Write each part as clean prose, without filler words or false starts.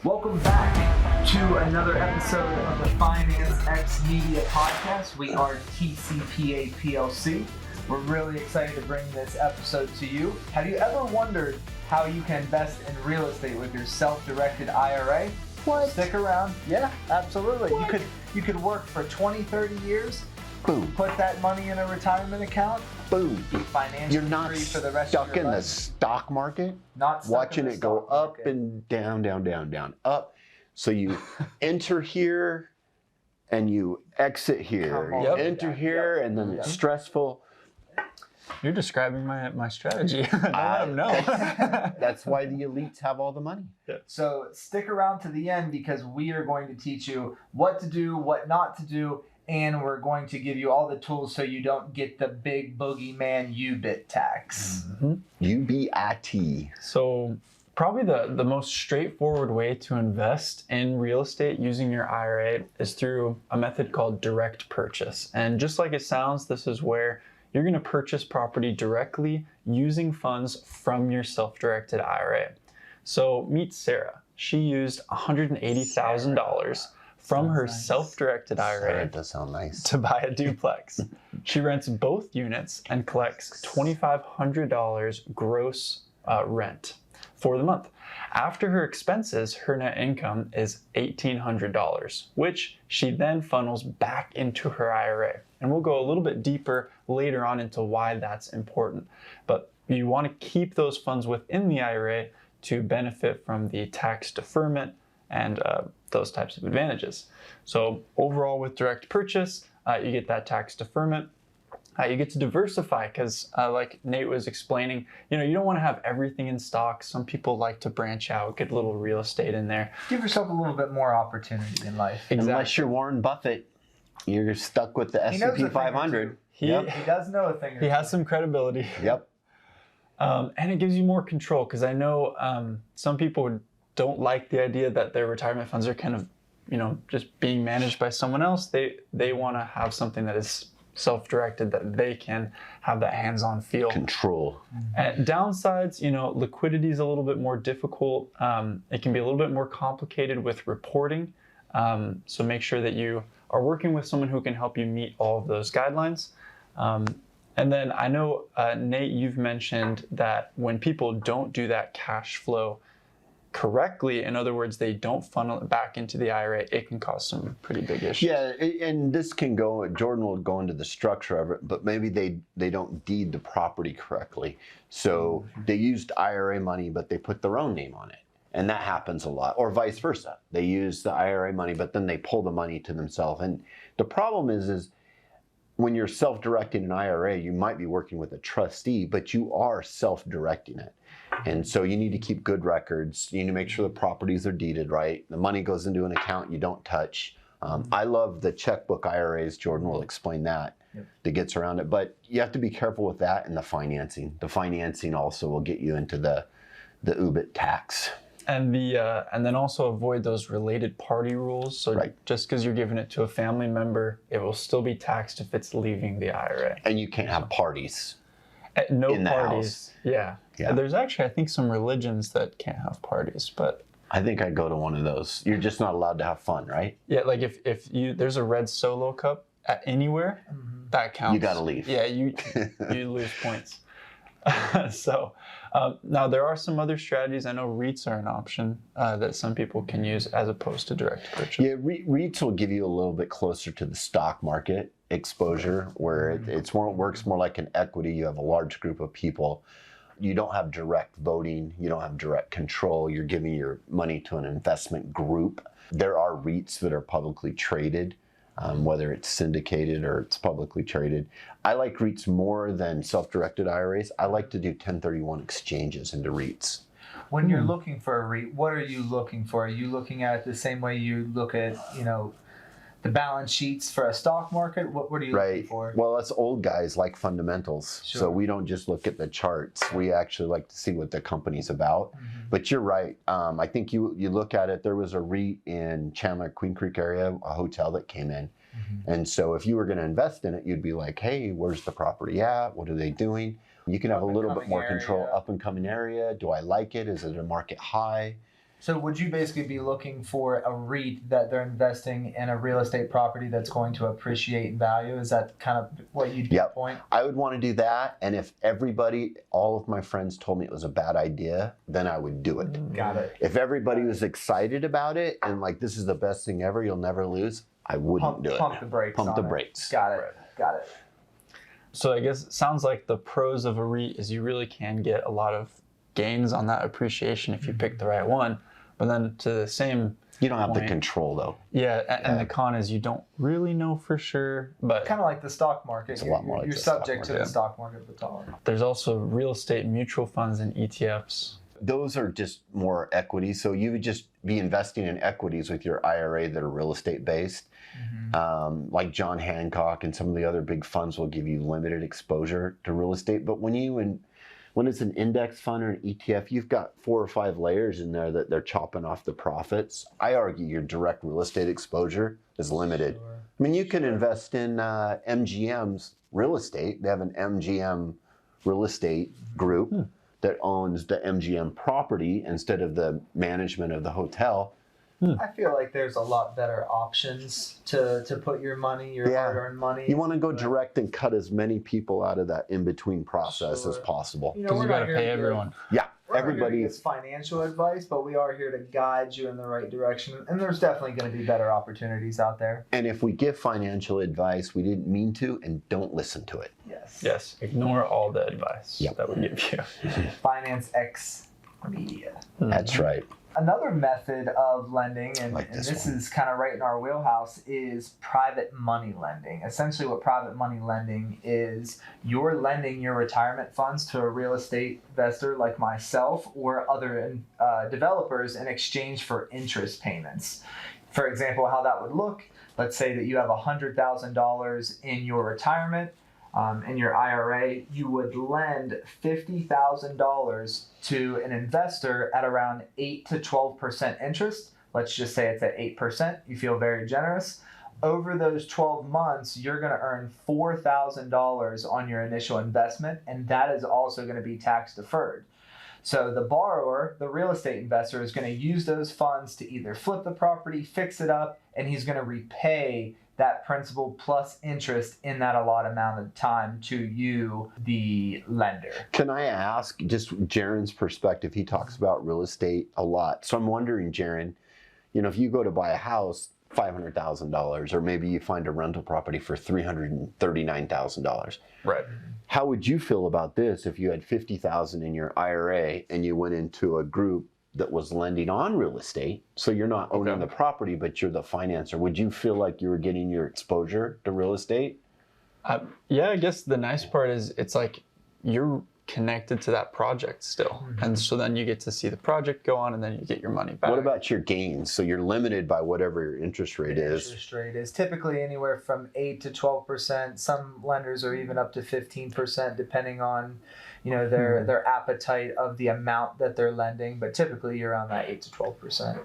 Welcome back to another episode of the Finance X Media Podcast. We are TCPA PLC. We're really excited to bring this episode to you. Have you ever wondered how you can invest in real estate with your self-directed IRA? What? Stick around. Yeah, absolutely. What? You could work for 20, 30 years. Boom. Put that money in a retirement account. Boom. Be financially You're not free for the rest stuck of your in the life. stock market, Not stuck watching in the it go stock up market. and down, down, down, down, up. So you enter here and you exit here. Come on. You Yep. enter here and then it's stressful. You're describing my strategy. I don't know. That's why the elites have all the money. So stick around to the end because we are going to teach you what to do, what not to do, and we're going to give you all the tools so you don't get the big boogeyman UBIT tax. UBIT. So probably the most straightforward way to invest in real estate using your IRA is through a method called direct purchase. And just like it sounds, this is where you're going to purchase property directly using funds from your self-directed IRA. So meet Sarah. She used $180,000 from her self-directed IRA That does sound nice. to buy a duplex. She rents both units and collects $2,500 gross rent for the month. After her expenses, her net income is $1,800, which she then funnels back into her IRA. And we'll go a little bit deeper later on into why that's important. But you want to keep those funds within the IRA to benefit from the tax deferment and those types of advantages. So overall with direct purchase, you get that tax deferment. You get to diversify because like Nate was explaining, you don't want to have everything in stock. Some people like to branch out, get a little real estate in there. Give yourself a little bit more opportunity in life. Unless you're Warren Buffett, you're stuck with the He knows a S&P thing or 500. He, He does know a thing or he has two. some credibility. Yep. And it gives you more control because I know some people don't like the idea that their retirement funds are kind of, just being managed by someone else. They want to have something that is self-directed, that they can have that hands-on feel. Control. And downsides, liquidity is a little bit more difficult. It can be a little bit more complicated with reporting. So make sure that you are working with someone who can help you meet all of those guidelines. And then I know, Nate, you've mentioned that when people don't do that cash flow correctly, in other words, they don't funnel it back into the IRA, it can cause some pretty big issues. Yeah, and this can go, Jordan will go into the structure of it, but maybe they don't deed the property correctly. So they used IRA money, but they put their own name on it. And that happens a lot, or vice versa. They use the IRA money, but then they pull the money to themselves. And the problem is when you're self-directing an IRA, you might be working with a trustee, but you are self-directing it. And so you need to keep good records. You need to make sure the properties are deeded right. The money goes into an account you don't touch. I love the checkbook IRAs. Jordan will explain that. That gets around it. But you have to be careful with that and the financing. The financing also will get you into the UBIT tax. And then also avoid those related party rules. So just because you're giving it to a family member, it will still be taxed if it's leaving the IRA. And you can't have parties. No in the parties. house. Yeah. Yeah. There's actually, I think, some religions that can't have parties, but I think I'd go to one of those. You're just not allowed to have fun, right? yeah, like if there's a red Solo cup at anywhere, that counts. You got to leave. Yeah, you lose points. So now there are some other strategies. I know REITs are an option that some people can use as opposed to direct purchase. Yeah, REITs will give you a little bit closer to the stock market exposure, where it works more like an equity. You have a large group of people. You don't have direct voting. You don't have direct control. You're giving your money to an investment group. There are REITs that are publicly traded, whether it's syndicated or it's publicly traded. I like REITs more than self-directed IRAs. I like to do 1031 exchanges into REITs. When you're looking for a REIT, what are you looking for? Are you looking at it the same way you look at, the balance sheets for a stock market? What are you looking for? Well, us old guys like fundamentals. Sure. So we don't just look at the charts. We actually like to see what the company's about. But you're right. I think you look at it, there was a REIT in Chandler, Queen Creek area, a hotel that came in. And so if you were going to invest in it, you'd be like, hey, where's the property at? What are they doing? You can have a little bit more control. Up and coming area. Do I like it? Is it a market high? So would you basically be looking for a REIT that they're investing in a real estate property that's going to appreciate in value? Is that kind of what you'd point? I would want to do that. And if all of my friends told me it was a bad idea, then I would do it. Got it. If everybody was excited about it and like, this is the best thing ever, you'll never lose, I wouldn't do it. Pump the brakes. Pump the brakes. Got it. Got it. So I guess it sounds like the pros of a REIT is you really can get a lot of gains on that appreciation if you pick the right one. But then to the same You don't have the point, control though. Yeah, and the con is you don't really know for sure. But Kind of like the stock market. It's a lot more like You're the stock subject to market. the stock market for taller. there's also real estate mutual funds and ETFs. Those are just more equity. So you would just be investing in equities with your IRA that are real estate based. Like John Hancock and some of the other big funds will give you limited exposure to real estate. But when it's an index fund or an ETF, you've got 4 or 5 layers in there that they're chopping off the profits. I argue your direct real estate exposure is limited. Sure. I mean, you can invest in MGM's real estate. They have an MGM real estate group that owns the MGM property instead of the management of the hotel. I feel like there's a lot better options to put your money, your hard-earned money. You want to go direct and cut as many people out of that in-between process as possible. You know, Because we're you not got to here pay to give- everyone. Yeah, We're not here to everybody give is. financial advice, but we are here to guide you in the right direction. And there's definitely going to be better opportunities out there. And if we give financial advice, we didn't mean to, and don't listen to it. Yes. Yes, ignore all the advice Yep. that we give you. Finance X Media. That's right. Another method of lending, and, Like and this this one. is kind of right in our wheelhouse, is private money lending. Essentially, what private money lending is, you're lending your retirement funds to a real estate investor like myself or other developers in exchange for interest payments. For example, how that would look, let's say that you have $100,000 in your retirement. In your IRA, you would lend $50,000 to an investor at around 8 to 12% interest. Let's just say it's at 8%. You feel very generous. Over those 12 months, you're going to earn $4,000 on your initial investment, and that is also going to be tax deferred. So the borrower, the real estate investor, is going to use those funds to either flip the property, fix it up, and he's going to repay that principal plus interest in that allotted amount of time to you, the lender. Can I ask, just Jaron's perspective, he talks about real estate a lot. So I'm wondering, Jaron, if you go to buy a house, $500,000, or maybe you find a rental property for $339,000. Right. How would you feel about this if you had $50,000 in your IRA and you went into a group that was lending on real estate? So you're not owning the property, but you're the financer. Would you feel like you were getting your exposure to real estate? Yeah, I guess the nice part is it's like you're connected to that project still. And so then you get to see the project go on and then you get your money back. What about your gains? So you're limited by whatever your interest rate is. Interest rate is typically anywhere from 8 to 12%. Some lenders are even up to 15%, depending on their appetite of the amount that they're lending. But typically, you're around that 8 to 12%.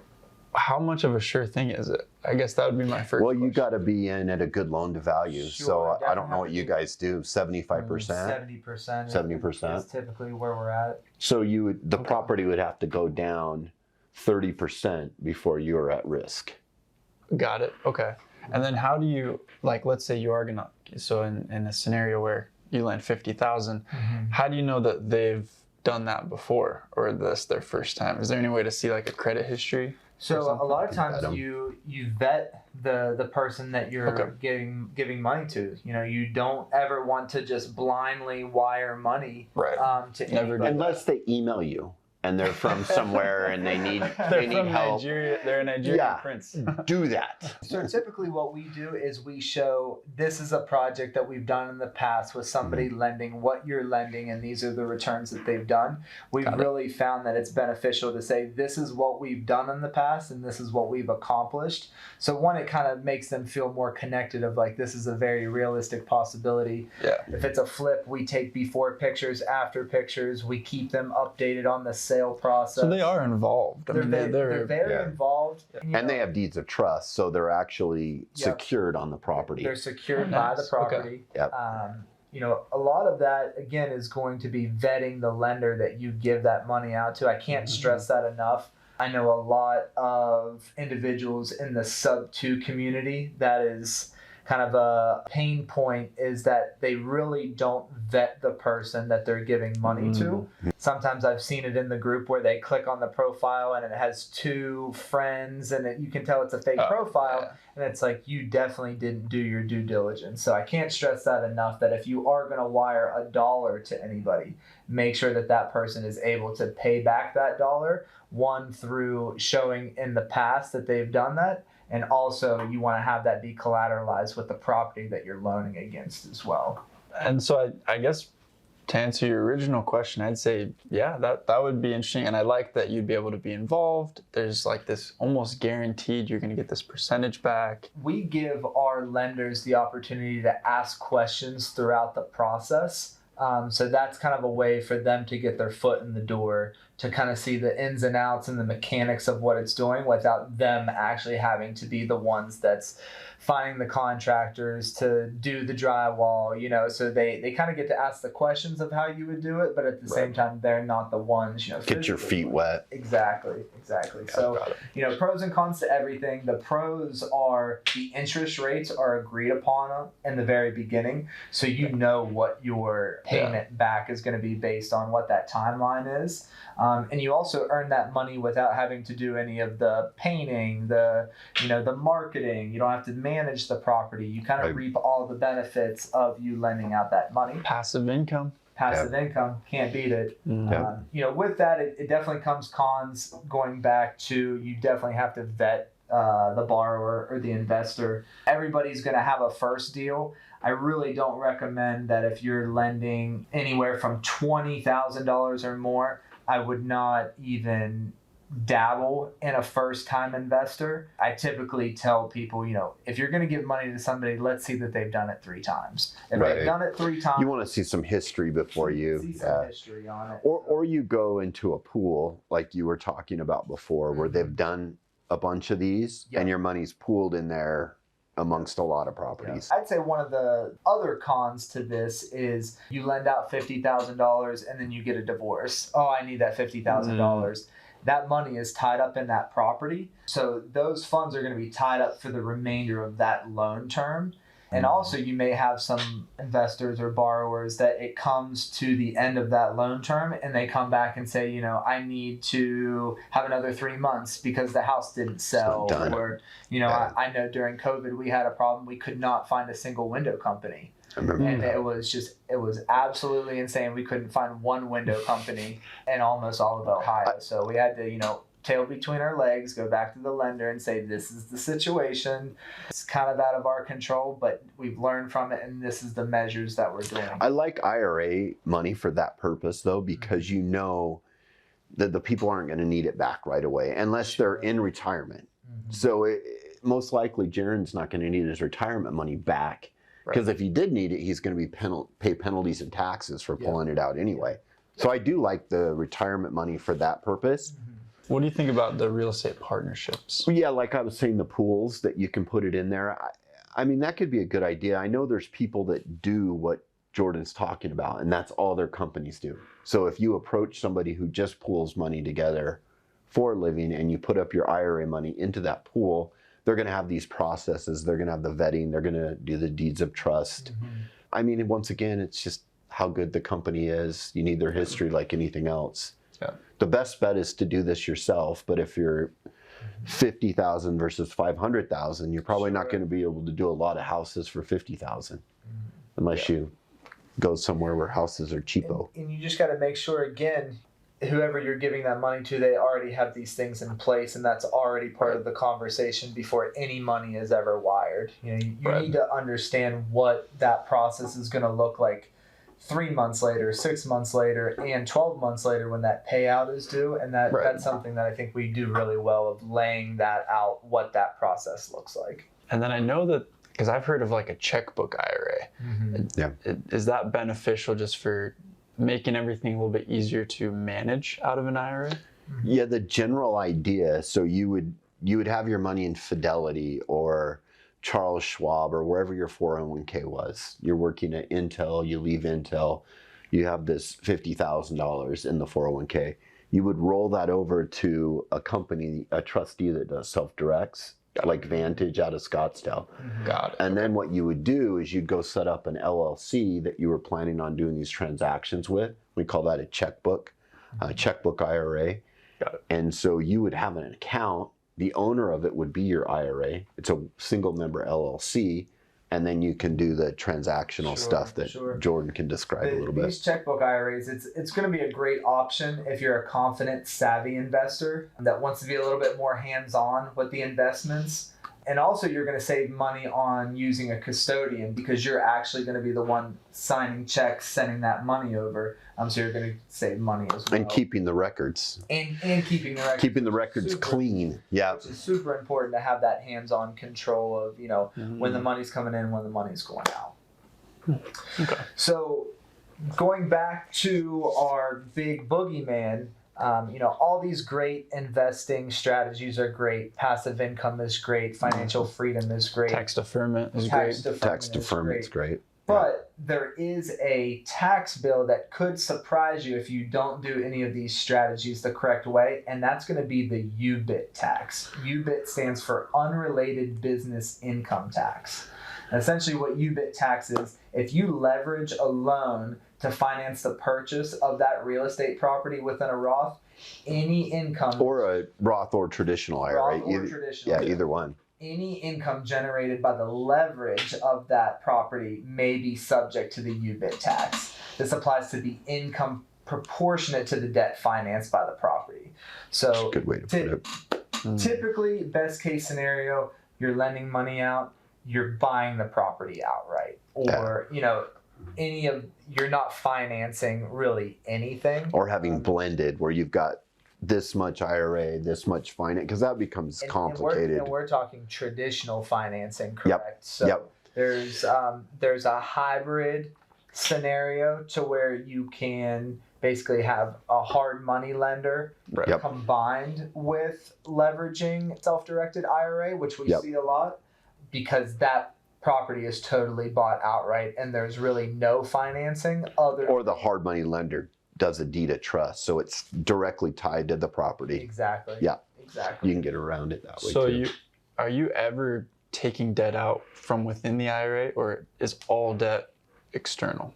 How much of a sure thing is it? I guess that would be my first Well, you question. got to be in at a good loan to value. Sure, So I don't know what definitely. you guys do. 75%. 70%. 70%. is typically where we're at. So the property would have to go down 30% before you're at risk. Got it. Okay. And then how do you, like, let's say you are gonna, so in a scenario where you lend 50,000, how do you know that they've done that before, or this their first time? Is there any way to see like a credit history? So a lot of You times vet 'em. you vet the person that you're giving money to. You don't ever want to just blindly wire money Right. to Never anybody. Unless they email you and they're from somewhere and they need They're from help. Nigeria. They're a Nigerian Yeah. prince. Do that. So typically what we do is we show, this is a project that we've done in the past with somebody lending what you're lending, and these are the returns that they've done. We've really found that it's beneficial to say, this is what we've done in the past and this is what we've accomplished. So one, it kind of makes them feel more connected of like, this is a very realistic possibility. Yeah. If it's a flip, we take before pictures, after pictures, we keep them updated on the sale process. So they are involved. I They're, mean, they're very involved. And they have deeds of trust, so they're actually secured on the property. They're secured Nice. by the property. Okay. Yep. A lot of that, again, is going to be vetting the lender that you give that money out to. I can't stress that enough. I know a lot of individuals in the sub 2 community that is kind of a pain point, is that they really don't vet the person that they're giving money to. Sometimes I've seen it in the group where they click on the profile and it has 2 friends and you can tell it's a fake profile. Yeah. And it's like, you definitely didn't do your due diligence. So I can't stress that enough, that if you are going to wire $1 to anybody, make sure that that person is able to pay back that dollar, one, through showing in the past that they've done that, and also you want to have that be collateralized with the property that you're loaning against as well. And so I guess to answer your original question, I'd say, yeah, that would be interesting. And I like that you'd be able to be involved. There's like this almost guaranteed you're going to get this percentage back. We give our lenders the opportunity to ask questions throughout the process. So that's kind of a way for them to get their foot in the door, to kind of see the ins and outs and the mechanics of what it's doing without them actually having to be the ones that's finding the contractors to do the drywall, you know. So they kind of get to ask the questions of how you would do it, but at the same time, they're not the ones, you know. Get your feet wet. Exactly. Yeah, So, you know, pros and cons to everything. The pros are the interest rates are agreed upon in the very beginning. So you know what your payment back is going to be based on what that timeline is. And you also earn that money without having to do any of the painting, the marketing. You don't have to manage the property. You kind of reap all the benefits of you lending out that money. Passive income. Income, can't beat it. With that, it definitely comes cons, going back to, you definitely have to vet the borrower or the investor. Everybody's going to have a first deal. I really don't recommend that if you're lending anywhere from $20,000 or more. I would not even dabble in a first-time investor. I typically tell people, if you're going to give money to somebody, let's see that they've done it 3 times. If they've done it 3 times, you want to see some history before you see some history on it. Or you go into a pool like you were talking about before, where they've done a bunch of these, and your money's pooled in there amongst a lot of properties. I'd say one of the other cons to this is you lend out $50,000 and then you get a divorce. Oh, I need that $50,000. That money is tied up in that property. So those funds are going to be tied up for the remainder of that loan term. And also, you may have some investors or borrowers that it comes to the end of that loan term and they come back and say, I need to have another 3 months because the house didn't sell. Or, I know during COVID we had a problem. We could not find a single window company. I remember. And it was absolutely insane. We couldn't find one window company in almost all of Ohio. So we had to, tail between our legs, go back to the lender and say, this is the situation. It's kind of out of our control, but we've learned from it, and this is the measures that we're doing. I like IRA money for that purpose, though, because you know that the people aren't going to need it back right away unless they're in retirement. So most likely, Jaron's not going to need his retirement money back, because if he did need it, he's going to be pay penalties and taxes for pulling it out anyway. So I do like the retirement money for that purpose. What do you think about the real estate partnerships? Yeah, like I was saying, the pools that you can put it in there. I mean, that could be a good idea. I know there's people that do what Jordan's talking about, and that's all their companies do. So if you approach somebody who just pools money together for a living and you put up your IRA money into that pool, they're going to have these processes. They're going to have the vetting. They're going to do the deeds of trust. I mean, once again, it's just how good the company is. You need their history like anything else. Yeah. The best bet is to do this yourself, but if you're 50,000 versus 500,000, you're probably not going to be able to do a lot of houses for 50,000 unless you go somewhere where houses are cheapo. And you just got to make sure, again, whoever you're giving that money to, they already have these things in place, and that's already part of the conversation before any money is ever wired. You need to understand what that process is going to look like 3 months later, 6 months later, and 12 months later when that payout is due. And that's something that I think we do really well, of laying that out, what that process looks like. And then I know that, because I've heard of like a checkbook IRA. Is that beneficial just for making everything a little bit easier to manage out of an IRA? Yeah, the general idea. So you would have your money in Fidelity or Charles Schwab or wherever your 401k was. You're working at Intel, you leave Intel, you have this $50,000 in the 401k. you would roll that over to a company, a trustee that does self-directs, like Vantage out of Scottsdale. Got it. And then what you would do is you'd go set up an LLC that you were planning on doing these transactions with. We call that a checkbook IRA. Got it. And so you would have an account. The owner of it would be your IRA. It's a single member LLC. And then you can do the transactional stuff that Jordan can describe a little bit. These checkbook IRAs, it's going to be a great option if you're a confident, savvy investor that wants to be a little bit more hands-on with the investments. And also you're going to save money on using a custodian because you're actually going to be the one signing checks, sending that money over. So you're going to save money as well. And keeping the records. And keeping the records. Keeping the records clean. Yeah. Which is super important to have that hands-on control of, when the money's coming in, when the money's going out. Okay. So going back to our big boogeyman, all these great investing strategies are great. Passive income is great. Financial freedom is great. Tax deferment is great. Tax deferment's great. But there is a tax bill that could surprise you if you don't do any of these strategies the correct way, and that's going to be the UBIT tax. UBIT stands for Unrelated Business Income Tax. And essentially what UBIT tax is, if you leverage a loan to finance the purchase of that real estate property within a Roth, any income... Or a Roth or traditional IRA. Either one. Any income generated by the leverage of that property may be subject to the UBIT tax. This applies to the income proportionate to the debt financed by the property. So that's a good way to put it. Typically, best case scenario, you're lending money out, you're buying the property outright. Or, you're not financing really anything. Or having blended where you've got this much IRA, this much finance, because that becomes complicated. And we're talking traditional financing, correct? So there's a hybrid scenario to where you can basically have a hard money lender combined with leveraging self-directed IRA, which we see a lot, because that property is totally bought outright and there's really no financing or the hard money lender does a deed of trust, so it's directly tied to the property. Exactly. Yeah. Exactly. You can get around it that way. So are you ever taking debt out from within the IRA, or is all debt external?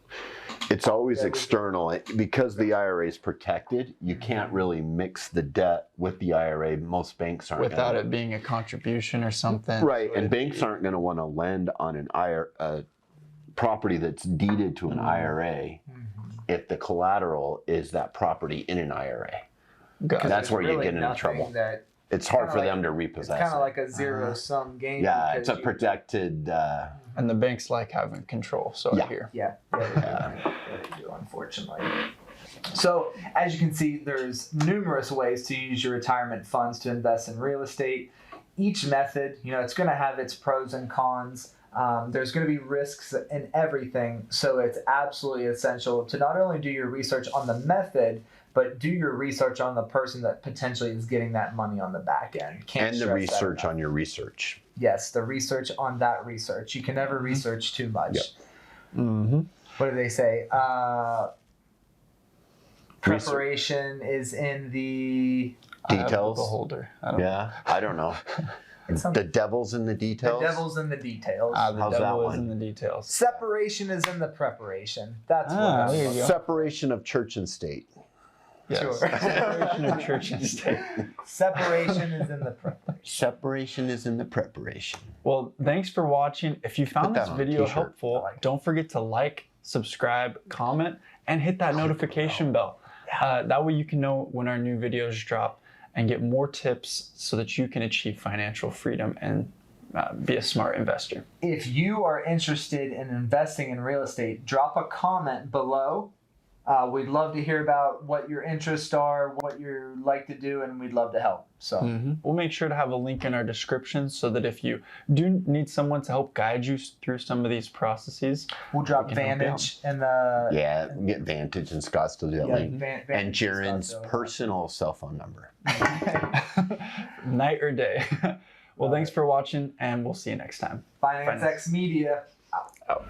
It's always external. Because the IRA is protected, you can't really mix the debt with the IRA. Most banks aren't without it being a contribution or something. Right, and banks aren't going to want to lend on an property that's deeded to an IRA if the collateral is that property in an IRA. That's where you get into trouble. It's hard for them to repossess. It's kind of like a zero-sum game. Yeah, it's a protected... and the banks like having control, so I hear. Yeah, they do, unfortunately. So, as you can see, there's numerous ways to use your retirement funds to invest in real estate. Each method, it's going to have its pros and cons. There's going to be risks in everything, so it's absolutely essential to not only do your research on the method, but do your research on the person that potentially is getting that money on the back end. And the research on your research. Yes, the research on that research. You can never research too much. Yep. What do they say? Preparation is in the... Details? Beholder. I don't know. The devil's in the details? The devil's in the details. The devil is in the details. Separation is in the preparation. That's what there you go. Separation of church and state. Yes. Sure. Separation of church and state. Separation is in the preparation. Separation is in the preparation. Well, thanks for watching. If you found this video helpful, don't forget to like, subscribe, comment, and hit that notification bell. That way you can know when our new videos drop and get more tips so that you can achieve financial freedom and be a smart investor. If you are interested in investing in real estate, drop a comment below. We'd love to hear about what your interests are, what you like to do, and we'd love to help. So we'll make sure to have a link in our description so that if you do need someone to help guide you through some of these processes, we'll drop Vantage in the... get Vantage and Scottsdale that link. And Jaren's personal cell phone number. Night or day. Well, thanks for watching, and we'll see you next time. Finance X Media. Out.